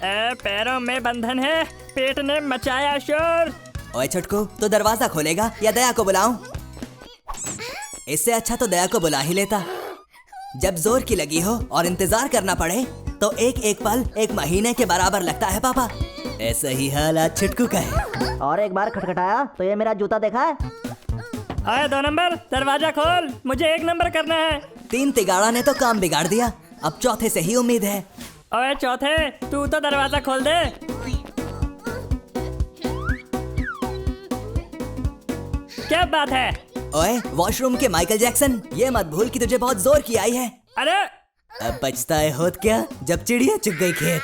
पैरों में बंधन है, पेट ने मचाया शोर। ओए छोटकू, तो दरवाजा खोलेगा या दया को बुलाऊं? इससे अच्छा तो दया को बुला ही लेता। जब जोर की लगी हो और इंतजार करना पड़े तो एक एक पल एक महीने के बराबर लगता है पापा। ऐसा ही हाल आज छुटकू का है। और एक बार खटखटाया तो ये मेरा जूता देखा है? अरे 2 नंबर, दरवाजा खोल, मुझे 1 नंबर करना है। 3 तिगाड़ा ने तो काम बिगाड़ दिया, अब चौथे से ही उम्मीद है। ओए चौथे, तू तो दरवाजा खोल दे। क्या बात है? ओए वॉशरूम के माइकल जैक्सन, ये मत भूल कि तुझे बहुत जोर की आई है। अरे अब बचता है होत क्या जब चिड़िया चुग गई खेत।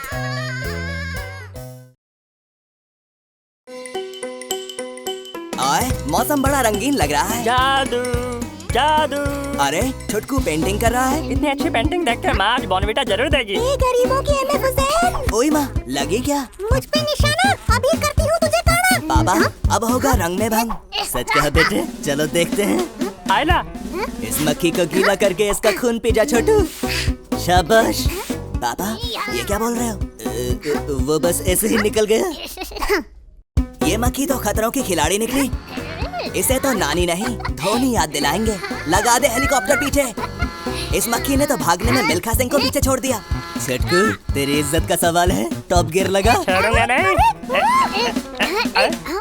ओए मौसम बड़ा रंगीन लग रहा है। जादू जादू। अरे छुटकू पेंटिंग कर रहा है। इतनी अच्छी पेंटिंग देख कर माँ आज बॉर्नविटा जरूर देगी। ये गरीबों की एमएफ हुसैन। ओए माँ, लगी क्या? मुझ पे निशाना, अभी करती हूँ तुझे ताना। पापा अब होगा रंग में भंग। सच कहा बेटे, चलो देखते हैं। आयला, इस मक्खी को गीला करके इसका खून पी जा छोटू। शाबाश। पापा ये क्या बोल रहे हो? वो बस ऐसे ही निकल गया। ये मक्खी तो खतरों की खिलाड़ी निकली। इसे तो नानी नहीं धोनी याद दिलाएंगे। लगा दे हेलीकॉप्टर पीछे। इस मक्खी ने तो भागने में मिल्खा सिंह को पीछे छोड़ दिया। छटकू, तेरी इज्जत का सवाल है, टॉप गियर लगा। छोड़ूंगा नहीं।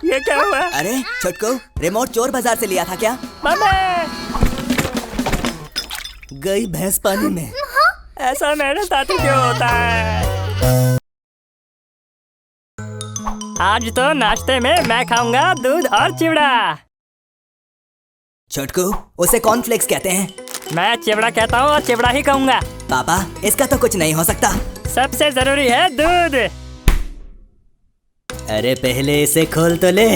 ये क्या हुआ? अरे छटकू, रिमोट चोर बाजार से लिया था क्या? मम्मी, गई भैंस पानी में। ऐसा मेरे साथ ही क्यों होता है? आज तो नाश्ते में मैं खाऊंगा दूध और चिवड़ा। छोटकू, उसे कॉर्नफ्लेक्स कहते हैं। मैं चिवड़ा कहता हूँ और चिवड़ा ही कहूँगा। पापा इसका तो कुछ नहीं हो सकता। सबसे जरूरी है दूध। अरे पहले इसे खोल तो ले।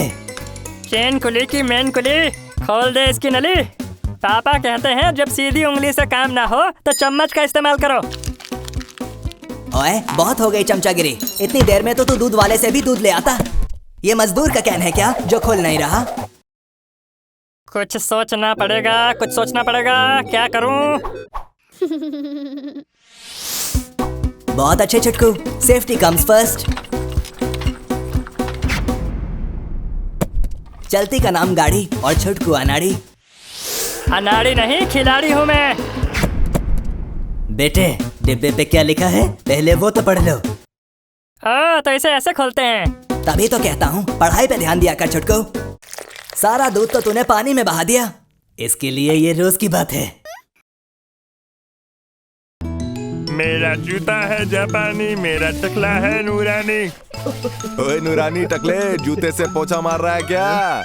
चेन कुली की मेन कुली, खोल दे इसकी नली। पापा कहते हैं जब सीधी उंगली से काम ना हो तो चम्मच का इस्तेमाल करो। ओए बहुत हो गई चमचागिरी। इतनी देर में तो तू दूध वाले से भी दूध ले आता। ये मजदूर का कैन है क्या जो खोल नहीं रहा? कुछ सोचना पड़ेगा, कुछ सोचना पड़ेगा। क्या करूं? बहुत अच्छे छुटकू, सेफ्टी कम्स फर्स्ट। चलती का नाम गाड़ी और छुटकू अनाड़ी। अनाड़ी नहीं, खिलाड़ी हूँ मैं। बेटे डिब्बे पे क्या लिखा है पहले वो तो पढ़ लो। तो इसे ऐसे खोलते हैं। तभी तो कहता हूँ पढ़ाई पे ध्यान दिया कर छुटकू। सारा दूध तो तूने पानी में बहा दिया। इसके लिए ये रोज की बात है। मेरा जूता है जापानी, मेरा टकला है नूरानी। ओए नूरानी टकले, जूते से पोछा मार रहा है क्या?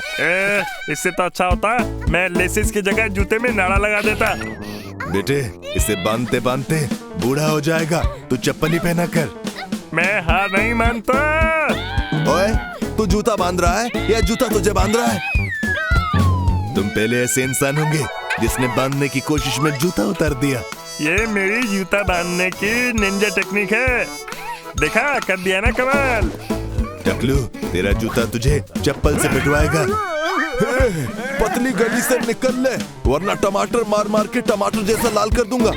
इससे तो अच्छा होता मैं लेसिस की जगह जूते में नाड़ा लगा देता। बेटे इसे बांधते बांधते बूढ़ा हो जाएगा, तू चप्पल ही पहना कर। मैं हार नहीं मानता। ओए तू जूता बांध रहा है या जूता तुझे बांध रहा है? तुम पहले ऐसे इंसान होंगे जिसने बांधने की कोशिश में जूता उतार दिया। ये मेरी जूता बांधने की निंजा टेक्निक है। देखा, कर दिया ना कमाल। टकलू, तेरा जूता तुझे चप्पल से पिटवाएगा। पतली गली से निकल ले वरना टमाटर मार मार के टमाटर जैसा लाल कर दूंगा।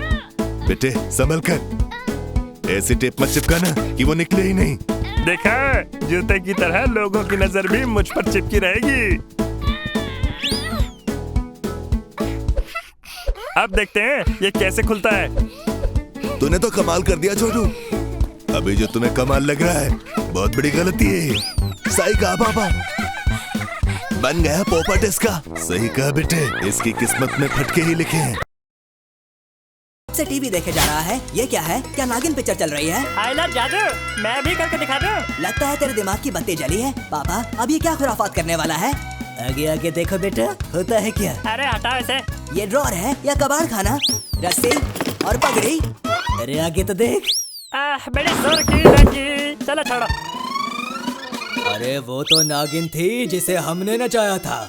बेटे संभल कर, ऐसी टेप मत चिपकाना कि वो निकले ही नहीं। देखा, जूते की तरह लोगों की नजर भी मुझ पर चिपकी रहेगी। अब देखते हैं ये कैसे खुलता है। तूने तो कमाल कर दिया छोटू। अभी जो तुम्हें कमाल लग रहा है बहुत बड़ी गलती है। सही कहा पापा, बन गया पोपट इसका। सही कहा बेटे, इसकी किस्मत में फटके ही लिखे हैं। से टीवी देखे जा रहा है। ये क्या है? क्या नागिन पिक्चर चल रही है? आइला जादू, मैं भी करके दिखा दूं? लगता है तेरे दिमाग की बत्ती जली है। पापा अब ये क्या खुराफात करने वाला है? आगे आगे देखो बेटा, होता है क्या? अरे हटाओ इसे। ये ड्रॉर है या कबाड़ खाना? रस्सी और पगड़ी। अरे आगे तो देख। बड़ी जोर की लगी। चलो छोड़ो। अरे वो तो नागिन थी जिसे हमने नचाया था।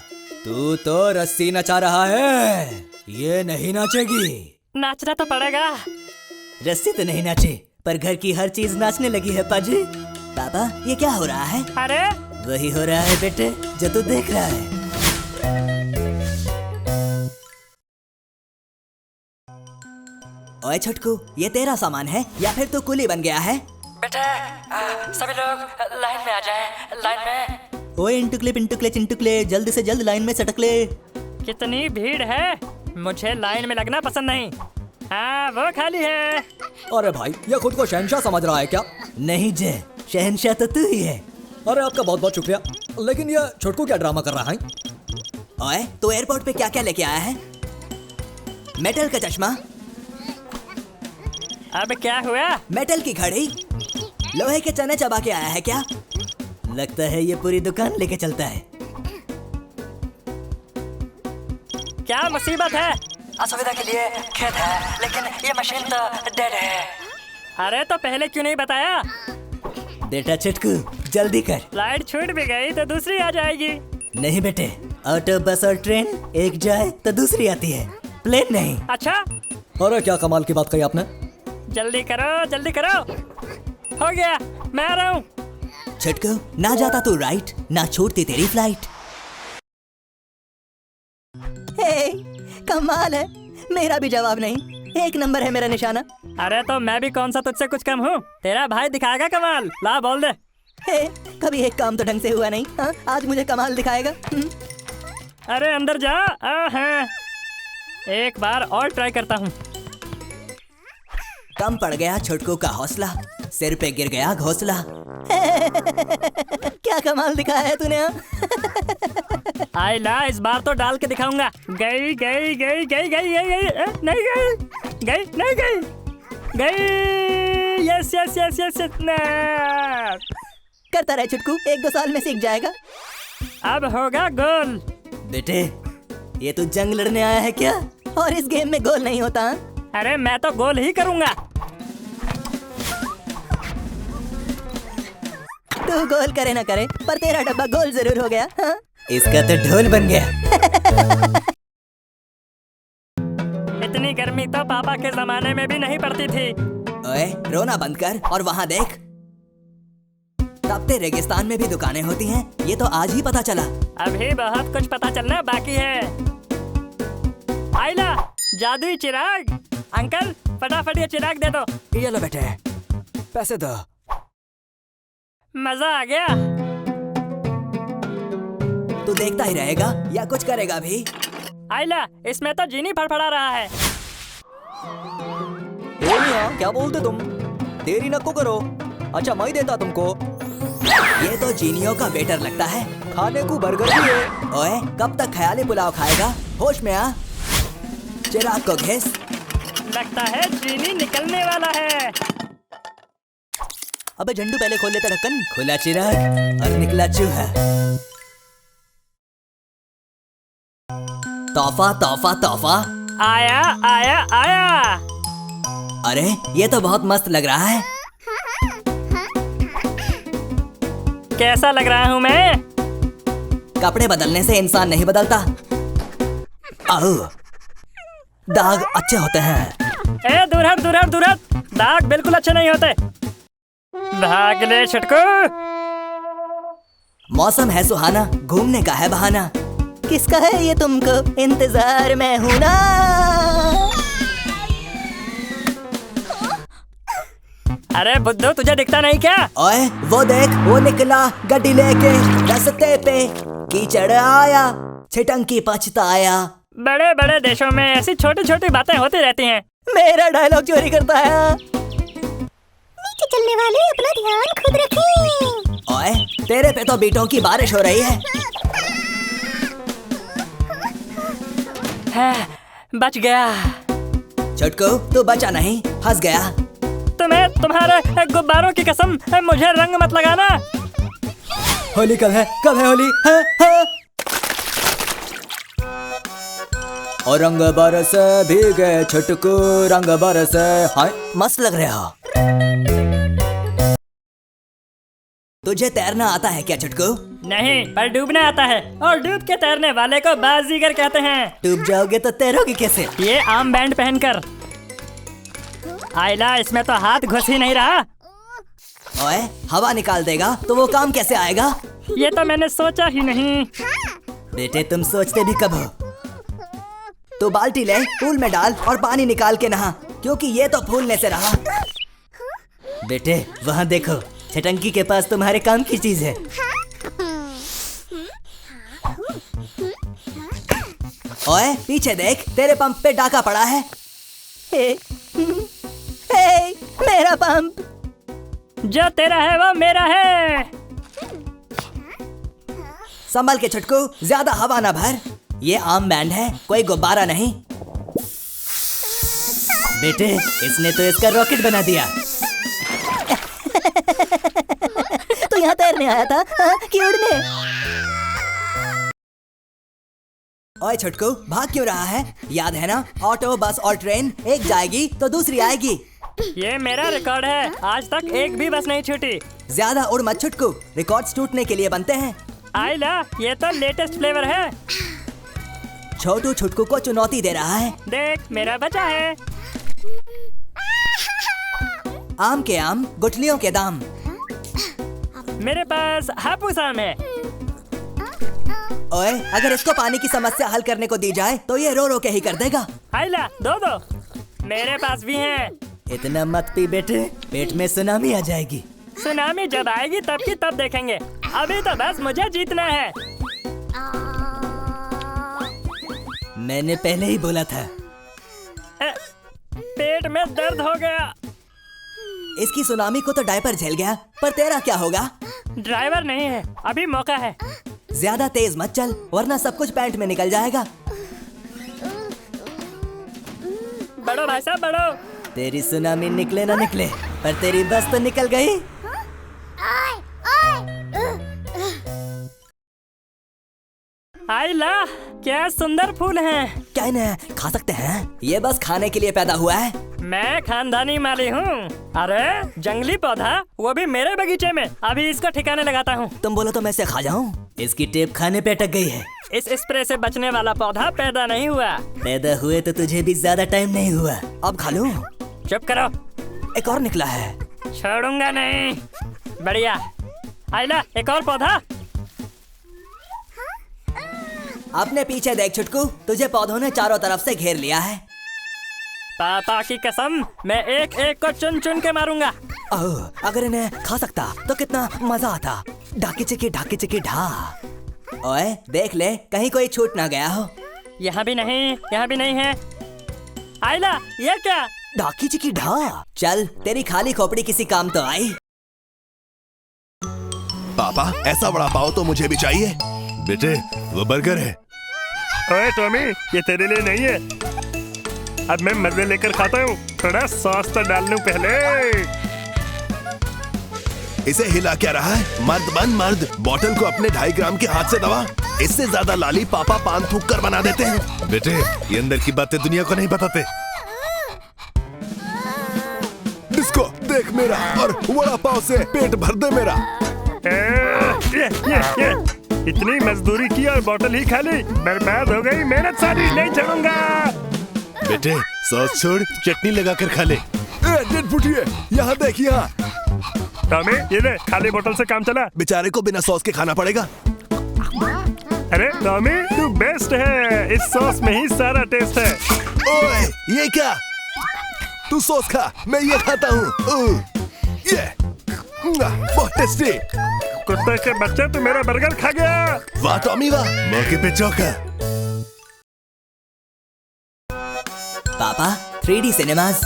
तू तो रस्सी नचा रहा है, ये नहीं नाचेगी। नाचना तो पड़ेगा। रस्सी तो नहीं नाचे पर घर की हर चीज नाचने लगी है पाजी। पापा ये क्या हो रहा है? अरे वही हो रहा है बेटे जो तू देख रहा है। ओए छुटकू, ये तेरा सामान है या फिर तू कुली बन गया है? बेटे सभी लोग लाइन में आ जाएं, लाइन में। ओए इंटुकले चिंटुकले, जल्द से जल्द लाइन में सटक ले। कितनी भीड़ है, मुझे लाइन में लगना पसंद नहीं। हाँ वो खाली है। अरे भाई, ये खुद को शहंशाह समझ रहा है क्या? नहीं जय, शहंशाह तो तू ही है। अरे आपका बहुत बहुत शुक्रिया, लेकिन ये छोटकू क्या ड्रामा कर रहा है? ओए तू एयरपोर्ट पे क्या क्या लेके आया है? मेटल का चश्मा, अब क्या हुआ? मेटल की घड़ी, लोहे के चने चबा के आया है क्या? लगता है ये पूरी दुकान लेके चलता है। क्या मुसीबत है? असुविधा के लिए खेद है, लेकिन ये मशीन तो डेड है। अरे तो पहले क्यों नहीं बताया? बेटा छुटकू जल्दी कर। लाइट छूट भी गई तो दूसरी आ जाएगी। नहीं बेटे, ऑटो बस और ट्रेन एक जाए तो दूसरी आती है, प्लेन नहीं। अच्छा अरे क्या कमाल की बात कही आपने। जल्दी करो जल्दी करो। हो गया, मैं आ रहा हूँ। छुटकू ना जाता तू राइट, ना छूटती तेरी फ्लाइट। हे, कमाल है, मेरा भी जवाब नहीं। एक नंबर है मेरा निशाना। अरे तो मैं भी कौन सा तुझसे कुछ कम हूँ? तेरा भाई दिखाएगा कमाल। ला बोल दे। हे, कभी एक काम तो ढंग से हुआ नहीं। हाँ, आज मुझे कमाल दिखाएगा। अरे अंदर जा। हाँ। एक बार और ट्राई करता हूँ। कम पड़ गया छुटकू का हौसला, सिर पे गिर गया घोंसला। क्या कमाल दिखाया है तूने। आइला इस बार तो डाल के दिखाऊंगा। गई गई गई गई गई गई गई नहीं गई गई नहीं गई गई। यस यस यस यस करता रहे छुटकू, 1-2 साल में सीख जाएगा। अब होगा गोल। बेटे ये तू जंग लड़ने आया है क्या? और इस गेम में गोल नहीं होता। अरे मैं तो गोल ही करूंगा। तू गोल करे ना करे, पर तेरा डब्बा गोल जरूर हो गया। हाँ? इसका तो ढोल बन गया। इतनी गर्मी तो पापा के जमाने में भी नहीं पड़ती थी। ओए रोना बंद कर और वहाँ देख, तपते रेगिस्तान में भी दुकानें होती हैं। ये तो आज ही पता चला। अभी बहुत कुछ पता चलना बाकी है। आइला जादुई चिराग। अंकल फटाफट ये चिराग दे दो। ये लो बेटे, पैसे दो। मजा आ गया। तू देखता ही रहेगा या कुछ करेगा भी? आइला इसमें तो जीनी फड़फड़ा रहा है। क्या बोलते तुम? देरी नको करो। अच्छा मैं देता तुमको। ये तो जीनियों का वेटर लगता है। खाने को बर्गर भी है। ओए कब तक ख्याली पुलाव खाएगा? होश में आ। चिराग को घिस। लगता है जीनी निकलने वाला है। अबे झंडू पहले खोल लेता ढक्कन। खुला चिराग और निकला चूहा। तोहफा तोहफा तोहफा। आया आया आया। अरे ये तो बहुत मस्त लग रहा है। कैसा लग रहा हूँ मैं? कपड़े बदलने से इंसान नहीं बदलता। आओ, दाग अच्छे होते हैं। ए दूर हट दूर हट दूर हट। दाग बिल्कुल अच्छे नहीं होते। भाग ले छुटकू। मौसम है सुहाना, घूमने का है बहाना। किसका है ये तुमको इंतजार में हूं ना। अरे बुद्धू तुझे दिखता नहीं क्या? ओए वो देख, वो निकला गड्डी लेके रास्ते पे। कीचड़ आया, छिटंकी पछताया। बड़े बड़े देशों में ऐसी छोटी छोटी बातें होती रहती हैं। मेरा डायलॉग चोरी करता है। नीचे चलने वाले अपना ध्यान खुद रखें। ओए तेरे पे तो बीटों की बारिश हो रही है। बच गया। छुटकू तू बचा नहीं, फंस गया। तुम्हें तुम्हारे गुब्बारों की कसम, मुझे रंग मत लगाना। होली कब है? कब है होली? है? और रंग बरस भीगे छुटकू, रंग बरस। हाय मस्त लग रहे हो। तुझे तैरना आता है क्या छुटकू? नहीं, पर डूबना आता है, और डूब के तैरने वाले को बाजीगर कहते हैं। डूब जाओगे तो तैरोगे कैसे? ये आर्म बैंड पहनकर। आइला इसमें तो हाथ घुस ही नहीं रहा। ओए हवा निकाल देगा तो वो काम कैसे आएगा? ये तो मैंने सोचा ही नहीं। बेटे तुम सोचते भी कब हो? तो बाल्टी ले, पूल में डाल और पानी निकाल के नहा, क्योंकि ये तो फूलने से रहा। बेटे वहाँ देखो, छटंकी के पास तुम्हारे काम की चीज है। ओए पीछे देख, तेरे पंप पे डाका पड़ा है। हे, हे, मेरा पंप। जो तेरा है वो मेरा है। संभल के छुटकू, ज्यादा हवा ना भर। ये आम बैंड है, कोई गुब्बारा नहीं। बेटे इसने तो इसका रॉकेट बना दिया। तो यहाँ तैरने आया था कि उड़ने? ओए छुटकू, भाग क्यों रहा है? याद है ना, ऑटो बस और ट्रेन एक जाएगी तो दूसरी आएगी। ये मेरा रिकॉर्ड है, आज तक एक भी बस नहीं छूटी। ज्यादा उड़ मत छुटकू, रिकॉर्ड्स टूटने के लिए बनते हैं। आइला, ये तो लेटेस्ट फ्लेवर है। छोटू छुटकू को चुनौती दे रहा है। देख मेरा बचा है। आम के आम, गुठलियों के दाम। मेरे पास हापुस आम है। ओए अगर इसको पानी की समस्या हल करने को दी जाए तो ये रो रो के ही कर देगा। आइला, दो मेरे पास भी है। इतना मत पी बेटे, पेट में सुनामी आ जाएगी। सुनामी जब आएगी तब की तब देखेंगे, अभी तो बस मुझे जीतना है। मैंने पहले ही बोला था। पेट में दर्द हो गया। इसकी सुनामी को तो डायपर झेल गया, पर तेरा क्या होगा? ड्राइवर नहीं है, अभी मौका है। ज्यादा तेज मत चल, वरना सब कुछ पैंट में निकल जाएगा। बढ़ो भाई साहब बढ़ो। तेरी सुनामी निकले ना निकले, पर तेरी बस तो निकल गई। आइला, क्या सुंदर फूल हैं। क्या इन्हें खा सकते हैं? ये बस खाने के लिए पैदा हुआ है। मैं खानदानी माली हूँ। अरे जंगली पौधा, वो भी मेरे बगीचे में। अभी इसको ठिकाने लगाता हूँ। तुम बोलो तो मैं इसे खा जाऊं? इसकी टेप खाने पे अटक गई है। इस स्प्रे से बचने वाला पौधा पैदा नहीं हुआ। पैदा हुए तो तुझे भी ज्यादा टाइम नहीं हुआ। अब खा लूं? चुप करो। एक और निकला है। छोड़ूंगा नहीं। बढ़िया। आइला, एक और पौधा। अपने पीछे देख छुटकू, तुझे पौधों ने चारों तरफ से घेर लिया है। पापा की कसम, मैं एक एक को चुन चुन के मारूंगा। ओह, अगर इन्हें खा सकता तो कितना मजा आता। ढाकी चिकी ढा। ओए देख ले, कहीं कोई छूट ना गया हो। यहाँ भी नहीं है। आइला, ये क्या? ढाकी चिकी ढा। चल, तेरी खाली खोपड़ी किसी काम तो आई। पापा ऐसा बड़ा पाव तो मुझे भी चाहिए। बेटे वो बर्गर है। ओए टॉमी, ये तेरे लिए नहीं है। अब मैं मजे लेकर खाता हूँ। थोड़ा सॉस तो डाल लूं पहले। इसे हिला क्या रहा है? मर्द बन मर्द, बोतल को अपने 2.5 ग्राम के हाथ से दबा। इससे ज्यादा लाली पापा पान थूक कर बना देते हैं। बेटे ये अंदर की बातें दुनिया को नहीं बताते। डिस्को देख मेरा, और वड़ा पाव से पेट भर दे मेरा। ये। इतनी मजदूरी की और बोतल ही खाली, बर्बाद हो गई मेहनत सारी। नहीं छोड़ूंगा। बेटे सॉस छोड़, चटनी लगा कर खा ले। डेढ़ फुटिए, यहाँ देख यहाँ। टॉमी ये ले, खाली बोतल से काम चला। बेचारे को बिना सॉस के खाना पड़ेगा। अरे टॉमी तू बेस्ट है, इस सॉस में ही सारा टेस्ट है। ओए ये क्या? तू सॉस खा, मैं ये खाता हूँ। ये बहुत टेस्टी। कुत्ते के बच्चे, तू मेरा बर्गर खा गया। वाह टॉमी वाह, मौके पे चौका। पापा 3D सिनेमास।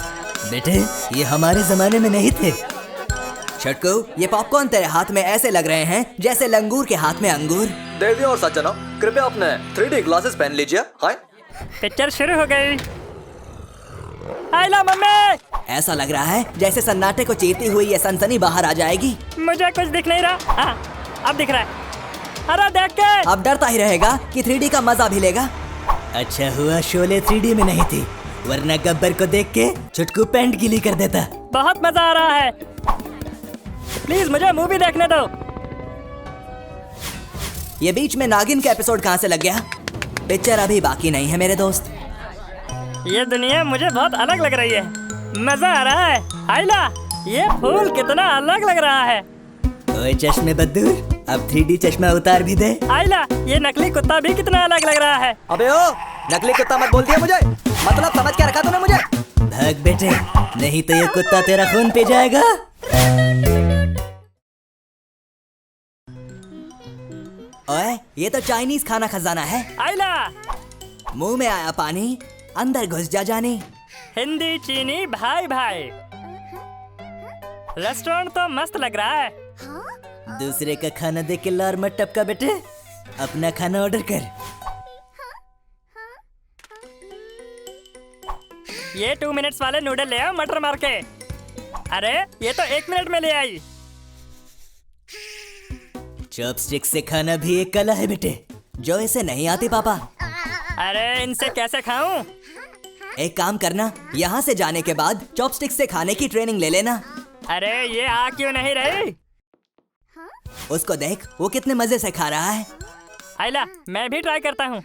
बेटे ये हमारे जमाने में नहीं थे। छटकू, ये पॉपकॉर्न तेरे हाथ में ऐसे लग रहे हैं जैसे लंगूर के हाथ में अंगूर। देवी और सज्जनों, कृपया अपने 3D ग्लासेस पहन लीजिए। हाय। पिक्चर शुरू हो गई। आइला मम्मी। ऐसा लग रहा है जैसे सन्नाटे को चीरती हुई ये सनसनी बाहर आ जाएगी। मुझे कुछ दिख नहीं रहा। हाँ, अब दिख रहा है। अरे देख के। अब डरता ही रहेगा कि 3D का मजा भी लेगा। अच्छा हुआ शोले 3D में नहीं थी, वरना गब्बर को देख के छुटकू पैंट गीली कर देता। बहुत मजा आ रहा है। प्लीज मुझे मूवी देखने दो। ये बीच में नागिन का एपिसोड कहाँ से लग गया? पिक्चर अभी बाकी नहीं है मेरे दोस्त। ये दुनिया मुझे बहुत अलग लग रही है। मजा आ रहा है। आइला, ये फूल कितना अलग लग रहा है। ओए चश्मे बद्दूर, अब 3D चश्मा उतार भी दे। आइला, ये नकली कुत्ता भी कितना अलग लग रहा है। अबे ओ, नकली कुत्ता मत बोल दिया मुझे। मतलब समझ क्या रखा तूने मुझे? भाग बेटे, नहीं तो ये कुत्ता तेरा खून पी जाएगा। ओए, ये तो चाइनीज खाना खजाना है। आइला। मुंह में आया पानी, अंदर घुस जा जानी। हिंदी चीनी भाई भाई। रेस्टोरेंट तो मस्त लग रहा है। दूसरे का खाना देख के लार मत टपका बेटे, अपना खाना ऑर्डर कर। ये 2 मिनट्स वाले नूडल ले आओ मटर मार के। अरे ये तो 1 मिनट में ले आई। चॉपस्टिक से खाना भी एक कला है बेटे, जो इसे नहीं आती पापा। अरे इनसे कैसे खाऊं? एक काम करना, यहाँ से जाने के बाद चॉपस्टिक से खाने की ट्रेनिंग ले लेना। अरे ये आ क्यों नहीं रही? उसको देख, वो कितने मजे से खा रहा है। आइला, मैं भी ट्राई करता हूँ।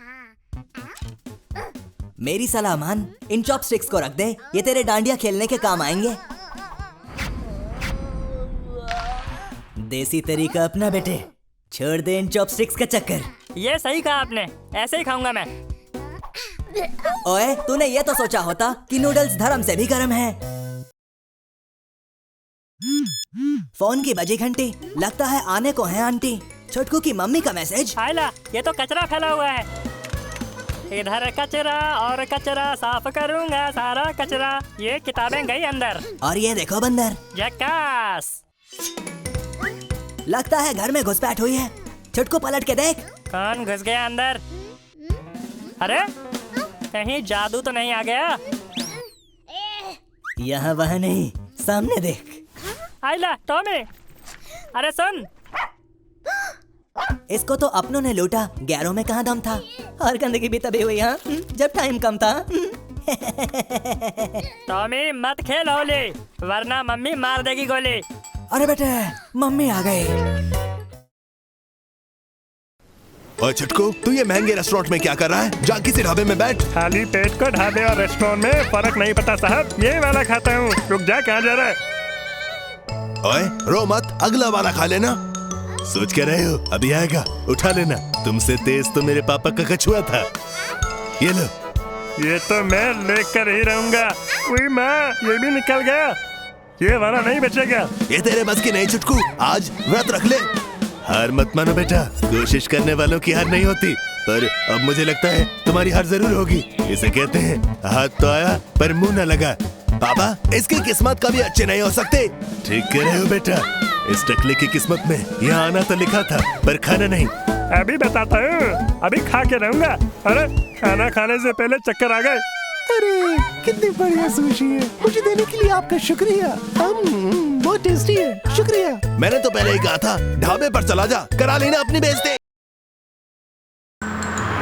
मेरी सलाह मान, इन चॉपस्टिक्स को रख दे, ये तेरे डांडिया खेलने के काम आएंगे। देसी तरीका अपना बेटे, छोड़ दे इन चॉपस्टिक्स का चक्कर। ये सही कहा आपने, ऐसे ही खाऊंगा मैं। ओए, तूने ये तो सोचा होता कि नूडल्स धर्म से भी गर्म है। फोन की बजी घंटी, लगता है आने को है आंटी। छोटकू की मम्मी का मैसेज। आइला, ये तो कचरा फैला हुआ है। इधर कचरा और कचरा, साफ करूंगा सारा कचरा। ये किताबें गई अंदर। और ये देखो बंदर, झकास। लगता है घर में घुसपैठ हुई है। छोटकू पलट के देख। कौन घुस गया अंदर? अरे कहीं जादू तो नहीं आ गया? यहाँ वहाँ नहीं, सामने देख। आइला, टॉमी, अरे सुन। इसको तो अपनों ने लूटा, गैरों में कहाँ दम था। और गंदगी भी तभी हुई हाँ, जब टाइम कम था। टॉमी मत खेल होली, वरना मम्मी मार देगी गोली। अरे बेटे, मम्मी आ गई। और छटको, तू ये महंगे रेस्टोरेंट में क्या कर रहा है? जा किसी ढाबे में बैठ। खाली पेट को ढाबे और रेस्टोरेंट में फर्क नहीं पता साहब, ये वाला खाता हूँ। रुक जा, कहाँ जा रहा है? ओए, रो मत, अगला वाला खा लेना। सोच के रहे हो, अभी आएगा, उठा लेना। तुमसे तेज तो मेरे पापा का कछुआ था। ये लो। ये तो मैं लेकर ही रहूंगा। उई माँ, ये भी निकल गया। ये वाला नहीं बचेगा। ये तेरे बस की नहीं छुटकू, आज व्रत रख ले। हार मत मानो बेटा, कोशिश करने वालों की हार नहीं होती। पर अब मुझे लगता है तुम्हारी हार जरूर होगी। इसे कहते हैं हाथ तो आया पर मुंह न लगा। पापा, इसकी किस्मत कभी अच्छे नहीं हो सकते। ठीक कह रहे हो बेटा, इस टकले की किस्मत में यहाँ आना तो लिखा था, पर खाना नहीं। अभी बताता हूँ, अभी खा के रहूंगा। अरे खाना खाने से पहले चक्कर आ गए। अरे कितनी बढ़िया सुशी है, मुझे देने के लिए आपका शुक्रिया। बहुत टेस्टी है, शुक्रिया। मैंने तो पहले ही कहा था, ढाबे पर चला जा, करा लेना अपनी बेइज्जती।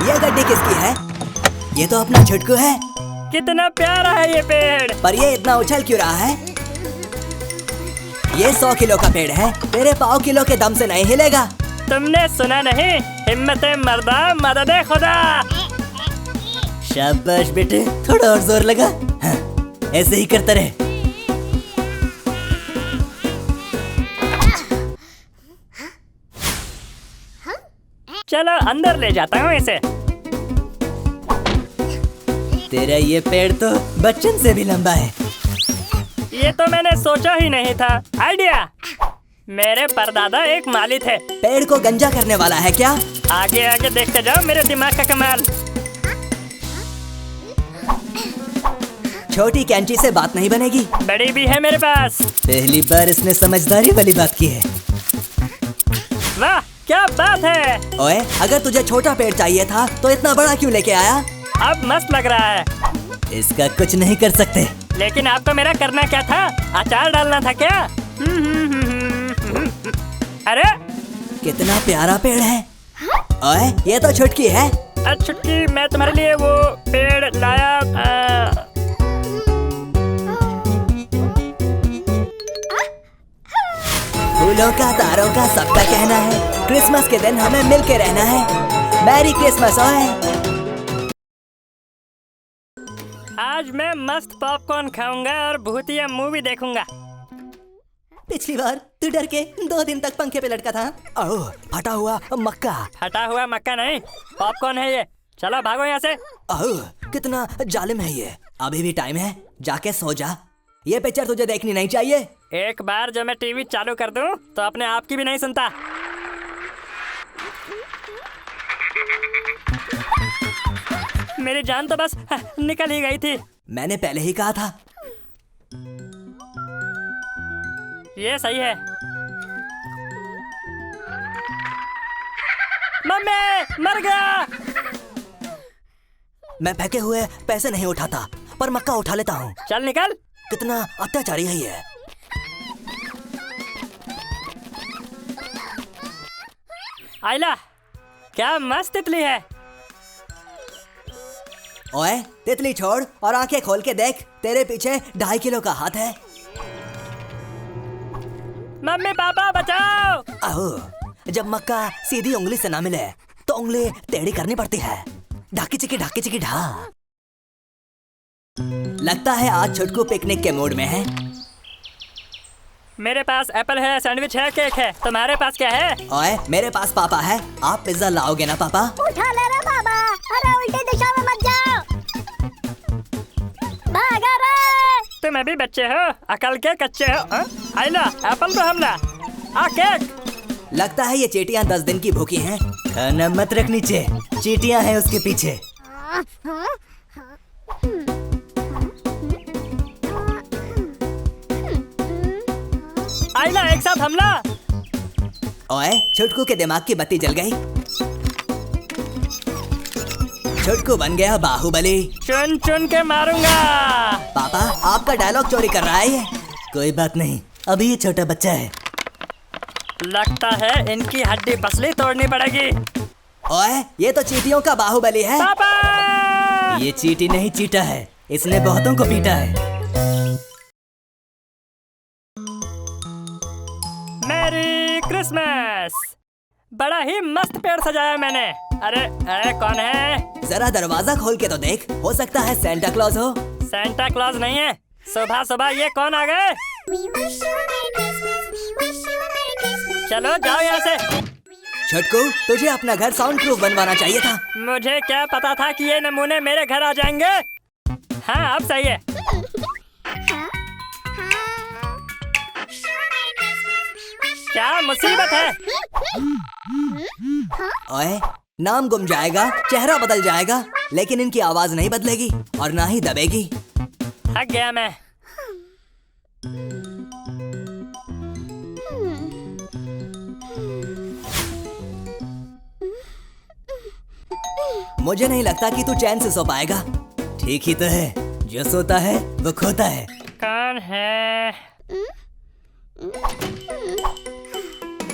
ये गड्डी किसकी है? ये तो अपना छुटकू है। कितना प्यारा है ये पेड़। पर ये इतना उछल क्यों रहा है? ये 100 किलो का पेड़ है, तेरे पाव किलो के दम से नहीं हिलेगा। तुमने सुना नहीं, हिम्मत मर्दा मदद खुदा। शाबाश बेटे, थोड़ा और जोर लगा। हाँ, ऐसे ही करता रहे। चलो अंदर ले जाता हूँ इसे। तेरा ये पेड़ तो बच्चन से भी लंबा है। ये तो मैंने सोचा ही नहीं था। आइडिया, मेरे परदादा एक माली थे। पेड़ को गंजा करने वाला है क्या? आगे आगे देखते जाओ मेरे दिमाग का कमाल। छोटी कैंची से बात नहीं बनेगी, बड़ी भी है मेरे पास। पहली बार इसने समझदारी वाली बात की है। वाह क्या बात है। ओए, अगर तुझे छोटा पेड़ चाहिए था तो इतना बड़ा क्यों लेके आया? अब मस्त लग रहा है। इसका कुछ नहीं कर सकते। लेकिन आपको मेरा करना क्या था? अचार डालना था क्या? अरे कितना प्यारा पेड़ है। ओए, ये तो छुटकी है। छुटकी, मैं तुम्हारे लिए वो पेड़ लाया। फूलों का, तारों का, सबका कहना है क्रिसमस के दिन हमें मिल के रहना है। Merry Christmas. ओए, आज मैं मस्त पॉपकॉर्न खाऊंगा और भूतिया मूवी देखूंगा। पिछली बार तू डर के 2 दिन तक पंखे पे लटका था। ओह, फटा हुआ मक्का। हटा हुआ मक्का नहीं, पॉपकॉर्न है ये। चलो भागो यहाँ से। ओह, कितना जालिम है ये। अभी भी टाइम है, जाके सो जा। ये पिक्चर तुझे देखनी नहीं चाहिए। एक बार जब मैं टीवी चालू कर दूं तो अपने आप की भी नहीं सुनता। मेरी जान तो बस निकल ही गई थी। मैंने पहले ही कहा था। ये सही है। मम्मी मर गया। मैं फेंके हुए पैसे नहीं उठाता, पर मक्का उठा लेता हूँ। चल निकल। कितना अत्याचारी है ये। आइला, क्या मस्त तितली है। ओए तितली छोड़ और आंखें खोल के देख, तेरे पीछे 2.5 किलो का हाथ है। मम्मी पापा बचाओ। आहो, जब मक्का सीधी उंगली से ना मिले तो उंगली टेढ़ी करनी पड़ती है। ढाकी चिकी ढा। लगता है आज छुटकू पिकनिक के मूड में है। मेरे पास एप्पल है, सैंडविच है, केक है। तुम्हारे पास क्या है? ओए मेरे पास पापा है। आप पिज्जा लाओगे ना पापा? उठा ले रे बाबा, अरे उल्टी दिशा में मत जाओ। भागा रे। तुम अभी बच्चे हो, अकल के कच्चे हो। आइला, एप्पल तो हमला। आ केक। लगता है ये चींटियां 10 दिन की भूखी हैं। खाना मत रख नीचे, चींटियां हैं उसके पीछे। आइला, एक साथ हमला। ओए छुटकू के दिमाग की बत्ती जल गई। छुटकू बन गया बाहुबली। चुन चुन के मारूंगा। पापा आपका डायलॉग चोरी कर रहा है ये। कोई बात नहीं, अभी ये छोटा बच्चा है। लगता है इनकी हड्डी पसली तोड़नी पड़ेगी। ओए ये तो चींटियों का बाहुबली है। पापा! ये चींटी नहीं चीटा है, इसने बहुतों को पीटा है। मेरी क्रिसमस। बड़ा ही मस्त पेड़ सजाया मैंने। अरे अरे कौन है? जरा दरवाजा खोल के तो देख, हो सकता है सेंटा क्लॉज हो। सेंटा क्लॉज नहीं है। सुबह सुबह ये कौन आ गए? चलो जाओ यहाँ से। छुटकू तुझे अपना घर साउंड प्रूफ बनवाना चाहिए था। मुझे क्या पता था कि ये नमूने मेरे घर आ जाएंगे। हाँ अब सही है। क्या मुसीबत है? ओए नाम गुम जाएगा, चेहरा बदल जाएगा, लेकिन इनकी आवाज नहीं बदलेगी और ना ही दबेगी। थक गया मैं। मुझे नहीं लगता कि तू चैन से सो पाएगा। ठीक ही तो है, जो सोता है वो खोता है। कौन है?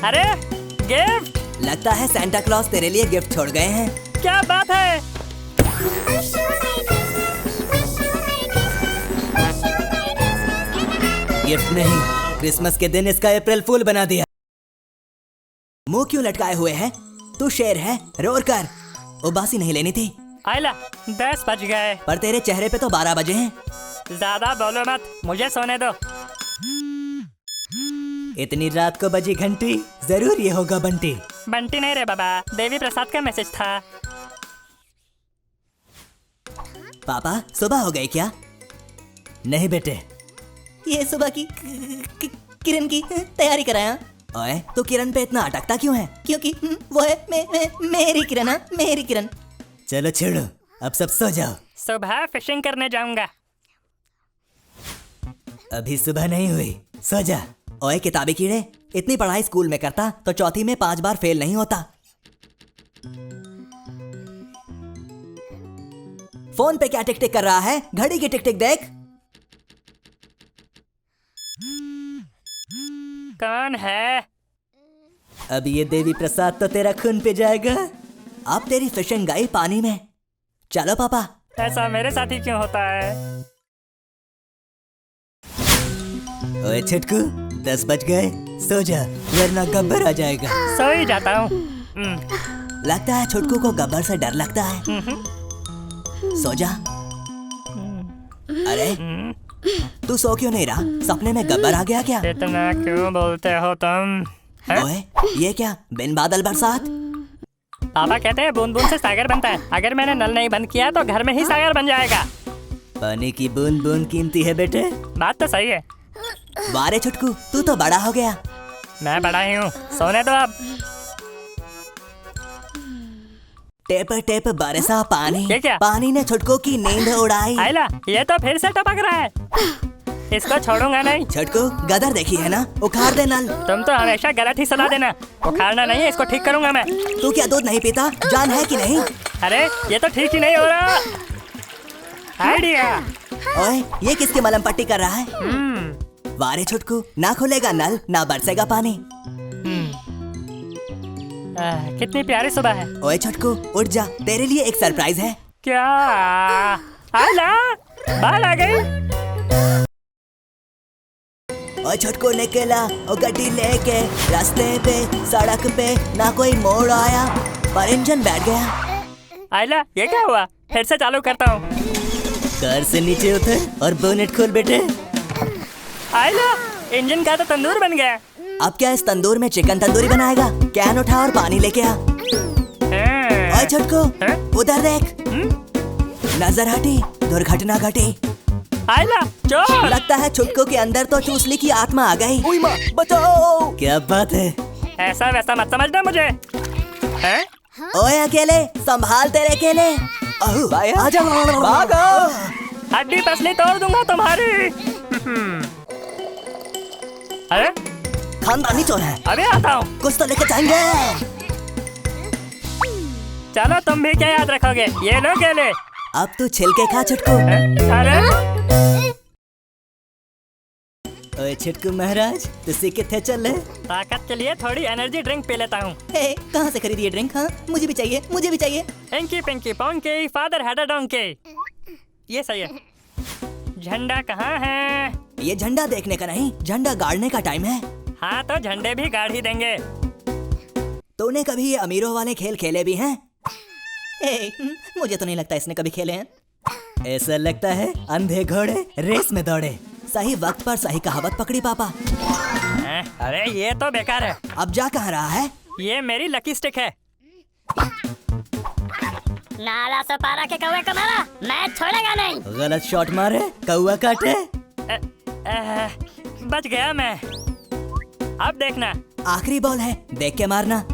अरे गिफ्ट। लगता है सेंटा क्लॉज तेरे लिए गिफ्ट छोड़ गए हैं। क्या बात है? गिफ्ट नहीं, क्रिसमस के दिन इसका अप्रैल फूल बना दिया। मुंह क्यों लटकाए हुए है? तू शेर है, रोर कर। उबासी नहीं लेनी थी। आइला, 10 बज गए। पर तेरे चेहरे पे तो 12 बजे हैं। ज्यादा बोलो मत, मुझे सोने दो। इतनी रात को बजी घंटी, जरूर ये होगा बंटी। बंटी नहीं रे बाबा, देवी प्रसाद का मैसेज था। पापा सुबह हो गई क्या? नहीं बेटे, ये सुबह की किरण की तैयारी कराया। ओए तू किरण पे इतना अटकता क्यों है? क्योंकि वो है मेरी किरण। हाँ, मेरी किरण। चलो छेड़ो, अब सब सो जाओ। सुबह फिशिंग करने जाऊंगा। अभी सुबह नहीं हुई, सो जा। ओए किताबी कीड़े, इतनी पढ़ाई स्कूल में करता तो चौथी में 5 बार फेल नहीं होता। फोन पे क्या टिक टिक कर रहा है? घड़ी की टिक टिक देख। कौन है? अब ये देवी प्रसाद तो तेरा खून पे जाएगा। अब तेरी फिशिंग गई पानी में। चलो पापा। ऐसा मेरे साथ ही क्यों होता है? ओए छुटकू, 10 बज गए, सो जा वरना गब्बर आ जाएगा। सो ही जाता हूँ। लगता है छुटकू को गब्बर से डर लगता है। सो जा। अरे तू सो क्यों नहीं रहा? सपने में गब्बर आ गया क्या? इतना क्यों बोलते हो तुम? ओए ये क्या, बिन बादल बरसात? पापा कहते हैं बूंद बूंद से सागर बनता है। अगर मैंने नल नहीं बंद किया तो घर में ही सागर बन जाएगा। पानी की बूंद बूंद कीमती है बेटे। बात तो सही है। वारे छुटकू, तू तो बड़ा हो गया। मैं बड़ा ही हूँ, सोने दो अब। टेप टेप बरसा पानी, ये क्या? पानी ने छुटकू की नींद उड़ाई। आइला, ये तो फिर से टपक रहा है। इसको छोड़ूंगा नहीं। छुटकू, गदर देखी है ना, उखाड़ दे नल। तुम तो हमेशा गलत ही सलाह देना। उखाड़ना नहीं है, इसको ठीक करूंगा मैं। तू क्या दूध नहीं पीता? जान है कि नहीं? अरे ये तो ठीक ही नहीं हो रहा। आइडिया। ओए, ये किसकी मलम पट्टी कर रहा है? वारे छुटकू, ना खुलेगा नल, ना बरसेगा पानी। कितनी प्यारी सुबह है। ओए छुटकू, उठ जा, तेरे लिए एक सरप्राइज है। क्या? आइला, बाल आ गई। ओए छुटकू निकला ओ गड्डी लेके, रास्ते पे सड़क पे ना कोई मोड़ आया, पर इंजन बैठ गया। आइला, ये क्या हुआ? फिर से चालू करता हूँ। कार से नीचे उतर और बोनेट खोल बेटे। आइला, इंजन का तो तंदूर बन गया। अब क्या इस तंदूर में चिकन तंदूरी बनाएगा? कैन उठा और पानी लेके आ। ओए छुटकू, उधर देख। नजर हटी, दुर्घटना घटी। आइला, चोर। लगता है छुटकू के अंदर तो चूसली की आत्मा आ गई। ओए माँ, बचाओ। क्या बात है? ऐसा वैसा मत समझना मुझे। हैं? ओए अकेले, संभाल तेरे अकेले। आजा, भागो। हड्डी पसली तोड़ दूंगा तुम्हारी। अरे खानदानी चोर है। अभी आता हूँ। कुछ तो लेके जाएंगे। चलो, तुम भी क्या याद रखोगे? ये लो केले। अब तू छिलके खा छुटकू। अरे ओए छुटकू महाराज, तुसी किथे चले? ताकत के लिए थोड़ी एनर्जी ड्रिंक पी लेता हूँ। हे, कहाँ से खरीदी ये ड्रिंक? हाँ, मुझे भी चाहिए, मुझे भी चाहिए। Inky pinky ponky father had a donkey. ये सही है। झंडा कहाँ है? ये झंडा देखने का नहीं, झंडा गाड़ने का टाइम है। हाँ, तो झंडे भी गाड़ ही देंगे। तूने कभी ये अमीरों वाले खेल खेले भी हैं? हे, मुझे तो नहीं लगता इसने कभी खेले हैं। ऐसा लगता है अंधे घोड़े रेस में दौड़े। सही वक्त पर सही कहावत पकड़ी पापा। अरे ये तो बेकार है। अब जा कहाँ रहा है? ये मेरी लकी स्टिक है। नाला से पारा के कौवे को मारा, मैच छोड़ेगा नहीं। गलत शॉट मारे, कौवा काटे। बच गया मैं। अब देखना। आखिरी बॉल है, देख के मारना।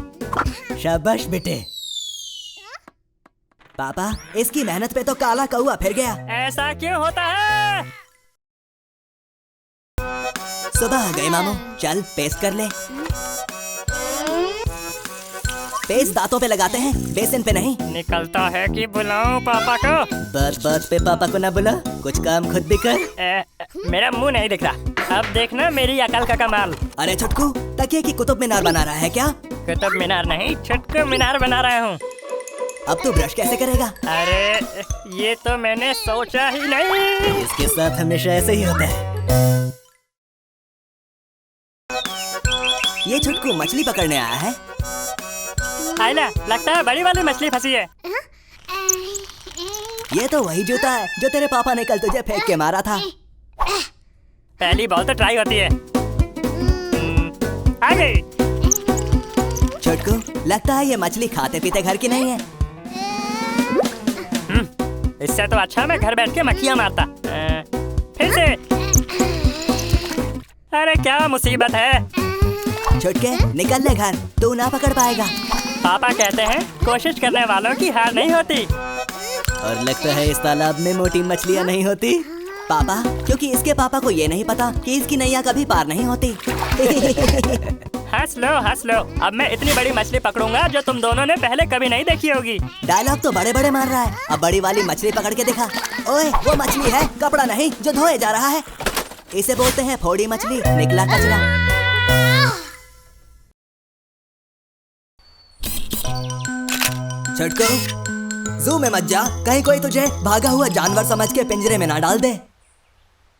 शाबाश बेटे। पापा, इसकी मेहनत पे तो काला कौवा फिर गया। ऐसा क्यों होता है? सुबह आ गई मामू, चल पेस्ट कर ले। पेस्ट दांतों पे लगाते हैं, बेसन पे नहीं। निकलता है कि बुलाऊं पापा को? बात बात पे पापा को ना बुला, कुछ काम खुद भी कर। मेरा मुंह नहीं दिख रहा। अब देखना मेरी अकल का कमाल। अरे छुटकू, तकिए की कुतुब मीनार बना रहा है क्या? कुतुब मीनार नहीं, छुटकू मीनार बना रहा हूँ। अब तू ब्रश कैसे करेगा? अरे ये तो मैंने सोचा ही नहीं। इसके साथ हमेशा ऐसे ही होता है। ये छुटकू मछली पकड़ने आया है। आइला, लगता है बड़ी वाली मछली फंसी है। ये तो वही जूता है जो तेरे पापा ने कल तुझे फेंक के मारा था। पहली बॉल तो ट्राई होती है। आ गई। छुटकू, लगता है ये मछली खाते पीते घर की नहीं है। इससे तो अच्छा मैं घर बैठ के मक्खियाँ मारता। फिर से। अरे क्या मुसीबत है। छुटके, निकल ले घर, तू ना पकड़ पाएगा। पापा कहते हैं कोशिश करने वालों की हार नहीं होती। और लगता है इस तालाब में मोटी मछलियाँ नहीं होती। पापा, क्योंकि इसके पापा को ये नहीं पता कि इसकी नैया कभी पार नहीं होती। हंस लो हंस लो। अब मैं इतनी बड़ी मछली पकड़ूंगा जो तुम दोनों ने पहले कभी नहीं देखी होगी। डायलॉग तो बड़े बड़े मार रहा है। अब बड़ी वाली मछली पकड़ के दिखा। ओए, वो मछली है, कपड़ा नहीं जो धोए जा रहा है। इसे बोलते हैं फोड़ी मछली, निकला कचरा। छुटकू, जू में मत जा, कहीं कोई तुझे भागा हुआ जानवर समझ के पिंजरे में ना डाल दे।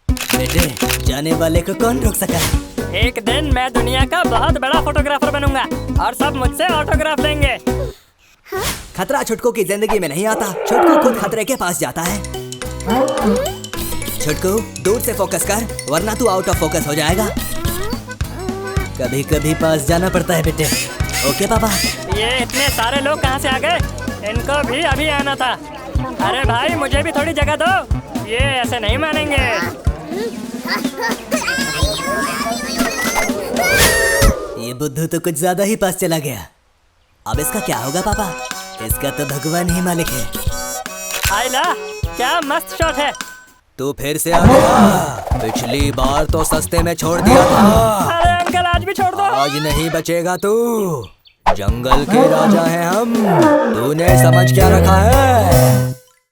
बेटे, जाने वाले को कौन रोक सका? एक दिन मैं दुनिया का बहुत बड़ा फोटोग्राफर बनूंगा और सब मुझसे ऑटोग्राफ लेंगे। खतरा छुटकू की जिंदगी में नहीं आता, छुटकू खुद खतरे के पास जाता है। छुटकू, दूर से फोकस कर, वरना तू आउट ऑफ फोकस हो जाएगा। कभी कभी पास जाना पड़ता है बेटे। ओके पापा। ये इतने सारे लोग कहाँ से आ गए? इनको भी अभी आना था। अरे भाई, मुझे भी थोड़ी जगह दो। ये ऐसे नहीं मानेंगे। ये बुद्धू तो कुछ ज्यादा ही पास चला गया। अब इसका क्या होगा पापा? इसका तो भगवान ही मालिक है। आइला, क्या मस्त शॉट है। तू फिर से आ गया। पिछली बार तो सस्ते में छोड़ दिया था। अरे अंकल, आज भी छोड़ दो। आज नहीं बचेगा तू। जंगल के राजा हैं हम। तूने समझ क्या रखा है?